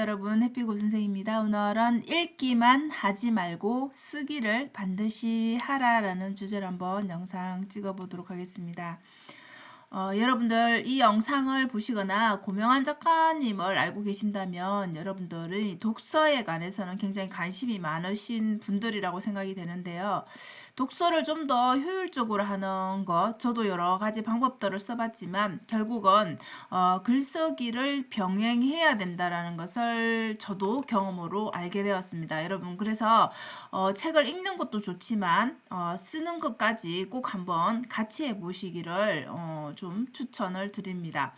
여러분, 해피고 선생입니다. 오늘은 읽기만 하지 말고 쓰기를 반드시 하라라는 주제로 한번 영상 찍어보도록 하겠습니다. 여러분들 이 영상을 보시거나 고명환 작가님을 알고 계신다면 여러분들의 독서에 관해서는 굉장히 관심이 많으신 분들이라고 생각이 되는데요. 독서를 좀 더 효율적으로 하는 것, 저도 여러 가지 방법들을 써봤지만 결국은 글쓰기를 병행해야 된다라는 것을 저도 경험으로 알게 되었습니다. 여러분, 그래서 책을 읽는 것도 좋지만 쓰는 것까지 꼭 한번 같이 해보시기를 좀 추천을 드립니다.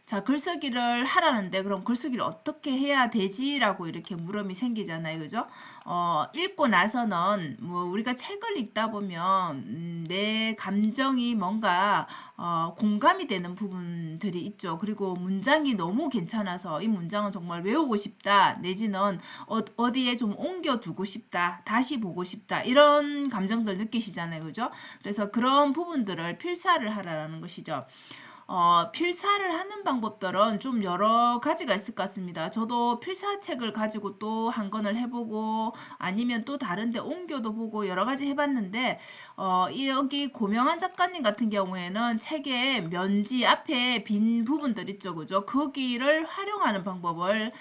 자, 글쓰기를 하라는데 그럼 글쓰기를 어떻게 해야 되지? 라고 이렇게 물음이 생기잖아요. 그죠? 읽고 나서는 뭐 우리가 책을 읽다 보면 내 감정이 뭔가 공감이 되는 부분들이 있죠. 그리고 문장이 너무 괜찮아서 이 문장은 정말 외우고 싶다. 내지는 어디에 좀 옮겨두고 싶다. 다시 보고 싶다. 이런 감정들 느끼시잖아요. 그죠? 그래서 그런 부분들을 필사를 하라는 것이죠. 필사를 하는 방법들은 좀 여러 가지가 있을 것 같습니다. 저도 필사책을 가지고 또 한 권을 해보고 아니면 또 다른 데 옮겨도 보고 여러 가지 해봤는데 여기 고명환 작가님 같은 경우에는 책의 면지 앞에 빈 부분들 있죠. 그죠? 거기를 활용하는 방법을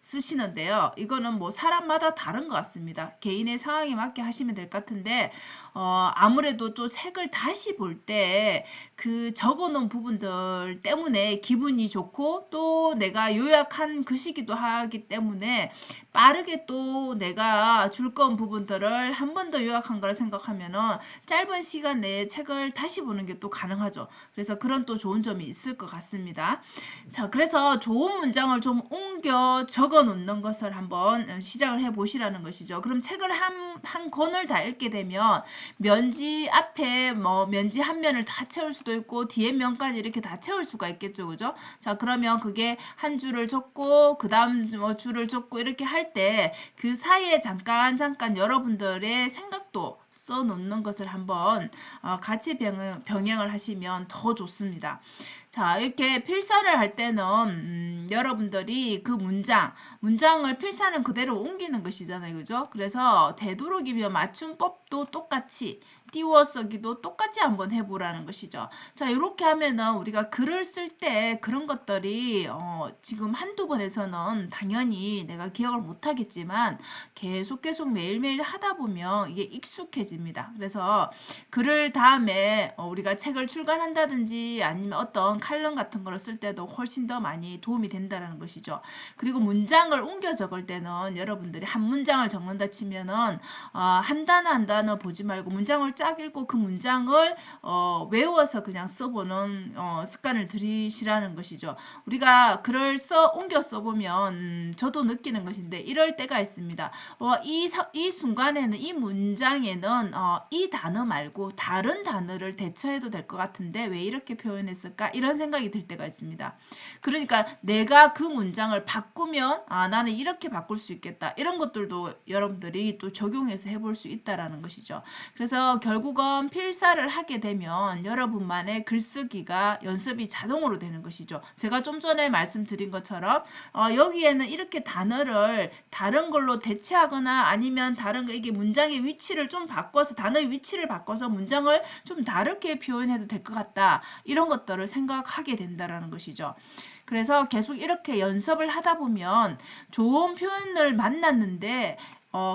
쓰시는데요. 이거는 뭐 사람마다 다른 것 같습니다. 개인의 상황에 맞게 하시면 될 것 같은데 아무래도 또 책을 다시 볼 때 그 적어놓은 부분들 때문에 기분이 좋고 또 내가 요약한 글씨기도 하기 때문에 빠르게 또 내가 줄 건 부분들을 한 번 더 요약한 걸 생각하면은 짧은 시간 내에 책을 다시 보는 게 또 가능하죠. 그래서 그런 또 좋은 점이 있을 것 같습니다. 자, 그래서 좋은 문장을 좀 옮겨 적어 놓는 것을 한번 시작을 해 보시라는 것이죠. 그럼 책을 한 권을 다 읽게 되면 면지 앞에 뭐 면지 한 면을 다 채울 수도 있고 뒤에 면까지 이렇게 다 채울 수가 있겠죠. 그죠? 자, 그러면 그게 한 줄을 적고 그 다음 줄을 적고 이렇게 할 때 그 사이에 잠깐 여러분들의 생각도 써놓는 것을 한번 같이 병행을 하시면 더 좋습니다. 자, 이렇게 필사를 할 때는 여러분들이 그 문장을 필사는 그대로 옮기는 것이잖아요. 그죠? 그래서 되도록이면 맞춤법도 똑같이 띄워쓰기도 똑같이 한번 해보라는 것이죠. 자, 이렇게 하면은 우리가 글을 쓸 때 그런 것들이 지금 한두 번에서는 당연히 내가 기억을 못하겠지만 계속 매일매일 하다 보면 이게 익숙해집니다. 그래서 글을 다음에 우리가 책을 출간한다든지 아니면 어떤 칼럼 같은 거를 쓸 때도 훨씬 더 많이 도움이 된다는 것이죠. 그리고 문장을 옮겨 적을 때는 여러분들이 한 문장을 적는다 치면은 한 단어 한 단어 보지 말고 문장을 쫙 읽고 그 문장을 외워서 그냥 써보는 습관을 들이시라는 것이죠. 우리가 글을 옮겨 써보면 저도 느끼는 것인데 이럴 때가 있습니다. 이 순간에는 이 문장에는 이 단어 말고 다른 단어를 대처해도 될 것 같은데 왜 이렇게 표현했을까? 이런 생각이 들 때가 있습니다. 그러니까 내가 그 문장을 바꾸면 나는 이렇게 바꿀 수 있겠다. 이런 것들도 여러분들이 또 적용해서 해볼 수 있다라는 것이죠. 그래서 결국은 필사를 하게 되면 여러분만의 글쓰기가 연습이 자동으로 되는 것이죠. 제가 좀 전에 말씀드린 것처럼 여기에는 이렇게 단어를 다른 걸로 대체하거나 아니면 다른 거 이게 문장의 위치를 좀 바꿔서 단어의 위치를 바꿔서 문장을 좀 다르게 표현해도 될 것 같다. 이런 것들을 생각하게 된다라는 것이죠. 그래서 계속 이렇게 연습을 하다 보면 좋은 표현을 만났는데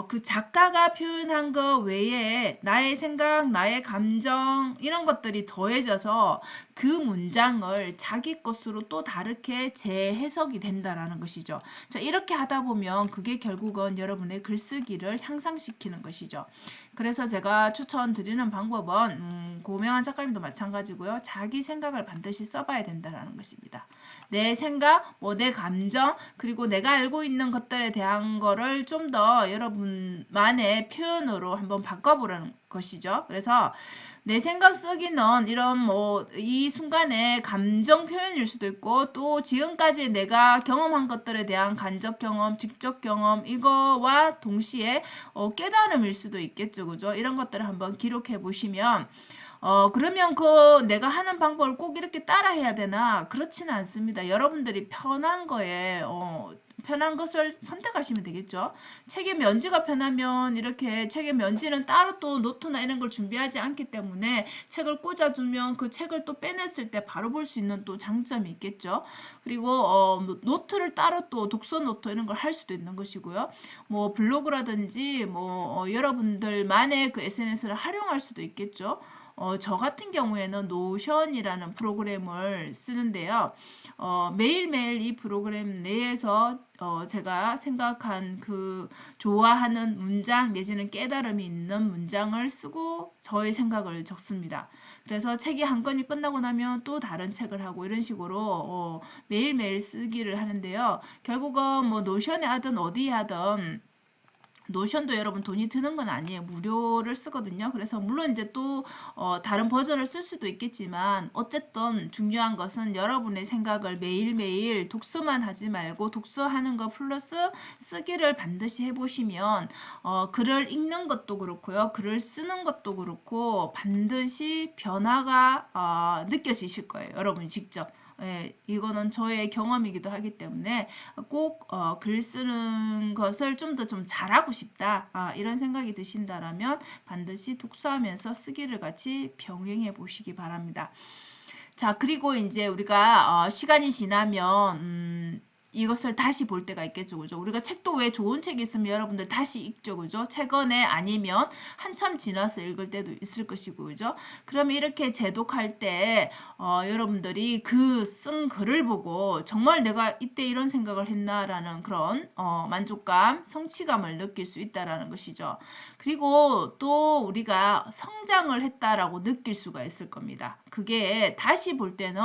그 작가가 표현한 거 외에 나의 생각, 나의 감정 이런 것들이 더해져서 그 문장을 자기 것으로 또 다르게 재해석이 된다라는 것이죠. 자, 이렇게 하다 보면 그게 결국은 여러분의 글쓰기를 향상시키는 것이죠. 그래서 제가 추천드리는 방법은 고명환 작가님도 마찬가지고요. 자기 생각을 반드시 써봐야 된다는 것입니다. 내 생각, 내 감정, 그리고 내가 알고 있는 것들에 대한 거를 좀 더 여러분만의 표현으로 한번 바꿔보라는 것이죠. 그래서 내 생각 쓰기는 이런 이 순간의 감정 표현일 수도 있고 또 지금까지 내가 경험한 것들에 대한 간접 경험, 직접 경험 이거와 동시에 깨달음일 수도 있겠죠. 그죠? 이런 것들을 한번 기록해 보시면 그러면 내가 하는 방법을 꼭 이렇게 따라 해야 되나? 그렇지는 않습니다. 여러분들이 편한 편한 것을 선택하시면 되겠죠. 책의 면지가 편하면 이렇게 책의 면지는 따로 또 노트나 이런 걸 준비하지 않기 때문에 책을 꽂아주면 그 책을 또 빼냈을 때 바로 볼 수 있는 또 장점이 있겠죠. 그리고 노트를 따로 또 독서 노트 이런 걸 할 수도 있는 것이고요. 뭐 블로그라든지 뭐 여러분들만의 그 SNS를 활용할 수도 있겠죠. 저 같은 경우에는 노션이라는 프로그램을 쓰는데요. 매일매일 이 프로그램 내에서 제가 생각한 그 좋아하는 문장 내지는 깨달음이 있는 문장을 쓰고 저의 생각을 적습니다. 그래서 책이 한 권이 끝나고 나면 또 다른 책을 하고 이런 식으로 매일매일 쓰기를 하는데요. 결국은 뭐 노션에 하든 어디에 하든 노션도 여러분 돈이 드는 건 아니에요. 무료를 쓰거든요. 그래서 물론 이제 또 다른 버전을 쓸 수도 있겠지만 어쨌든 중요한 것은 여러분의 생각을 매일매일 독서만 하지 말고 독서하는 거 플러스 쓰기를 반드시 해보시면 글을 읽는 것도 그렇고요. 글을 쓰는 것도 그렇고 반드시 변화가 느껴지실 거예요. 여러분이 직접. 예, 이거는 저의 경험이기도 하기 때문에 꼭 글 쓰는 것을 좀 더 좀 잘하고 싶다. 이런 생각이 드신다라면 반드시 독서하면서 쓰기를 같이 병행해 보시기 바랍니다. 자, 그리고 이제 우리가 시간이 지나면 이것을 다시 볼 때가 있겠죠. 그죠? 우리가 책도 왜 좋은 책이 있으면 여러분들 다시 읽죠. 그죠? 최근에 아니면 한참 지나서 읽을 때도 있을 것이고. 그죠? 그러면 이렇게 재독할 때 여러분들이 그 쓴 글을 보고 정말 내가 이때 이런 생각을 했나라는 그런 만족감, 성취감을 느낄 수 있다라는 것이죠. 그리고 또 우리가 성장을 했다라고 느낄 수가 있을 겁니다. 그게 다시 볼 때는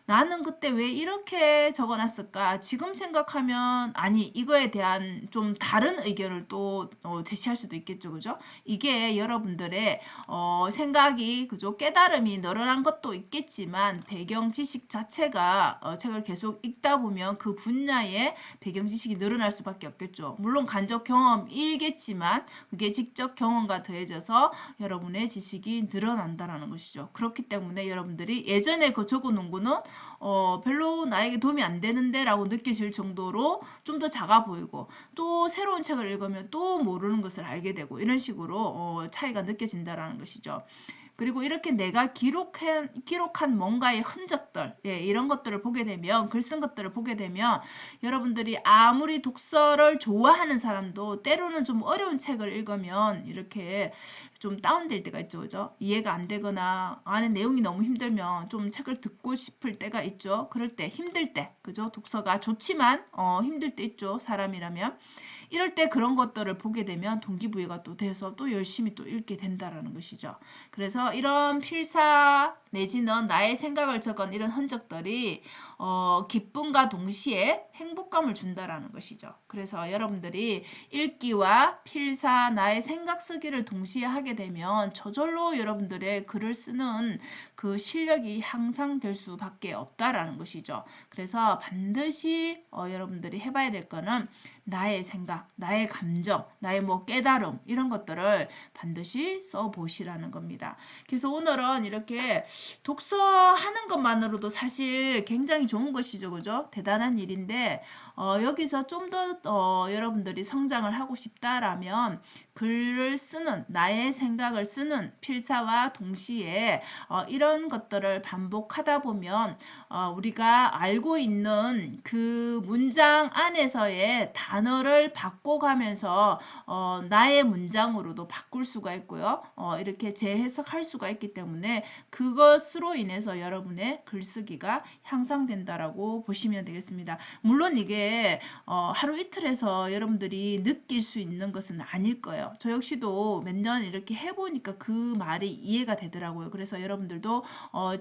나는 그때 왜 이렇게 적어놨을까? 지금 생각하면 아니 이거에 대한 좀 다른 의견을 또 제시할 수도 있겠죠. 그죠? 이게 여러분들의 생각이 그죠? 깨달음이 늘어난 것도 있겠지만 배경 지식 자체가 책을 계속 읽다 보면 그 분야의 배경 지식이 늘어날 수밖에 없겠죠. 물론 간접 경험이겠지만 그게 직접 경험과 더해져서 여러분의 지식이 늘어난다라는 것이죠. 그렇기 때문에 여러분들이 예전에 그 적어놓은 거는 별로 나에게 도움이 안 되는데 라고 느끼실 정도로 좀 더 작아 보이고 또 새로운 책을 읽으면 또 모르는 것을 알게 되고 이런 식으로 차이가 느껴진다라는 것이죠. 그리고 이렇게 내가 기록한 뭔가의 흔적들, 예, 이런 것들을 보게 되면, 글 쓴 것들을 보게 되면, 여러분들이 아무리 독서를 좋아하는 사람도 때로는 좀 어려운 책을 읽으면 이렇게 좀 다운될 때가 있죠. 그죠? 이해가 안 되거나 안에 내용이 너무 힘들면 좀 책을 듣고 싶을 때가 있죠. 그럴 때, 힘들 때, 그죠? 독서가 좋지만, 힘들 때 있죠. 사람이라면. 이럴 때 그런 것들을 보게 되면 동기부여가 또 돼서 또 열심히 또 읽게 된다라는 것이죠. 그래서 이런 필사 내지는 나의 생각을 적은 이런 흔적들이 기쁨과 동시에 행복감을 준다라는 것이죠. 그래서 여러분들이 읽기와 필사, 나의 생각 쓰기를 동시에 하게 되면 저절로 여러분들의 글을 쓰는 그 실력이 향상될 수밖에 없다라는 것이죠. 그래서 반드시 여러분들이 해봐야 될 거는 나의 생각, 나의 감정, 나의 뭐 깨달음 이런 것들을 반드시 써보시라는 겁니다. 그래서 오늘은 이렇게 독서하는 것만으로도 사실 굉장히 좋은 것이죠. 그죠? 대단한 일인데 여기서 좀 더 여러분들이 성장을 하고 싶다라면 글을 쓰는 나의 생각을 쓰는 필사와 동시에 이런 것들을 반복하다 보면 우리가 알고 있는 그 문장 안에서의 단어를 바꿔가면서 나의 문장으로도 바꿀 수가 있고요. 이렇게 재해석할 수가 있기 때문에 그것으로 인해서 여러분의 글쓰기가 향상된다라고 보시면 되겠습니다. 물론 이게 하루 이틀에서 여러분들이 느낄 수 있는 것은 아닐 거예요. 저 역시도 몇 년 이렇게 해보니까 그 말이 이해가 되더라고요. 그래서 여러분들도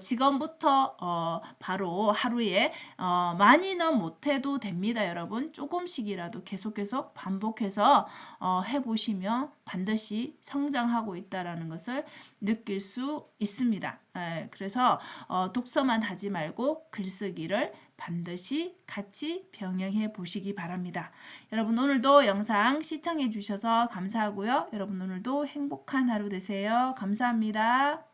지금부터 바로 하루에 많이는 못해도 됩니다. 여러분 조금씩이라도 계속 반복해서 해보시면 반드시 성장하고 있다는 것을 느낄 수 있습니다. 그래서 독서만 하지 말고 글쓰기를 반드시 같이 병행해 보시기 바랍니다. 여러분 오늘도 영상 시청해 주셔서 감사하고요. 여러분 오늘도 행복한 하루 되세요. 감사합니다.